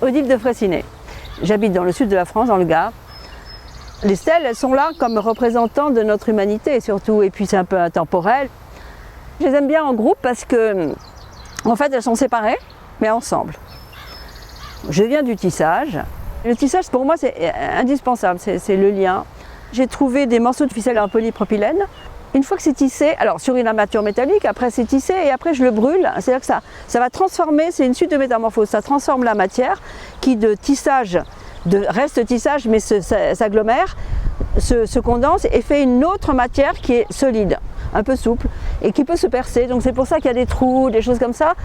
Odile de Fraissinet. J'habite dans le sud de la France, dans le Gard. Les stèles, elles sont là comme représentants de notre humanité surtout, et puis c'est un peu intemporel. Je les aime bien en groupe parce que, en fait, elles sont séparées, mais ensemble. Je viens du tissage. Le tissage, pour moi, c'est indispensable, c'est le lien. J'ai trouvé des morceaux de ficelle en polypropylène. Une fois que c'est tissé, alors sur une armature métallique, après c'est tissé et après je le brûle. C'est-à-dire que ça va transformer, c'est une suite de métamorphoses. Ça transforme la matière qui de tissage, reste tissage mais s'agglomère, se condense et fait une autre matière qui est solide, un peu souple et qui peut se percer. Donc c'est pour ça qu'il y a des trous, des choses comme ça.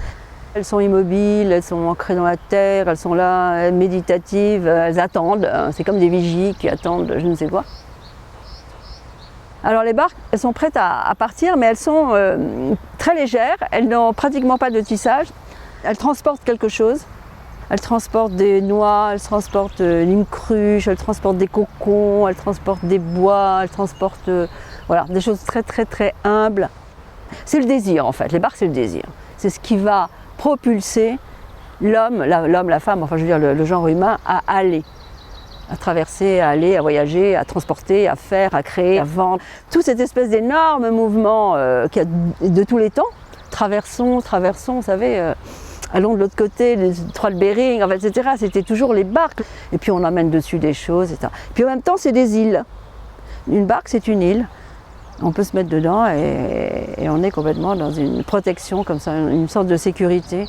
Elles sont immobiles, elles sont ancrées dans la terre, elles sont là, méditatives, elles attendent. C'est comme des vigies qui attendent je ne sais quoi. Alors les barques, elles sont prêtes à partir, mais elles sont très légères, elles n'ont pratiquement pas de tissage. Elles transportent quelque chose. Elles transportent des noix, elles transportent une cruche, elles transportent des cocons, elles transportent des bois, elles transportent voilà, des choses très très très humbles. C'est le désir en fait, les barques c'est le désir. C'est ce qui va propulser l'homme, la femme, enfin je veux dire le genre humain à aller. À traverser, à aller, à voyager, à transporter, à faire, à créer, à vendre. Toute cette espèce d'énorme mouvement qu'il y a de tous les temps. Traversons, vous savez, allons de l'autre côté, les trois de Bering, etc. C'était toujours les barques. Et puis on emmène dessus des choses, etc. Puis en même temps, c'est des îles. Une barque, c'est une île. On peut se mettre dedans et on est complètement dans une protection comme ça, une sorte de sécurité.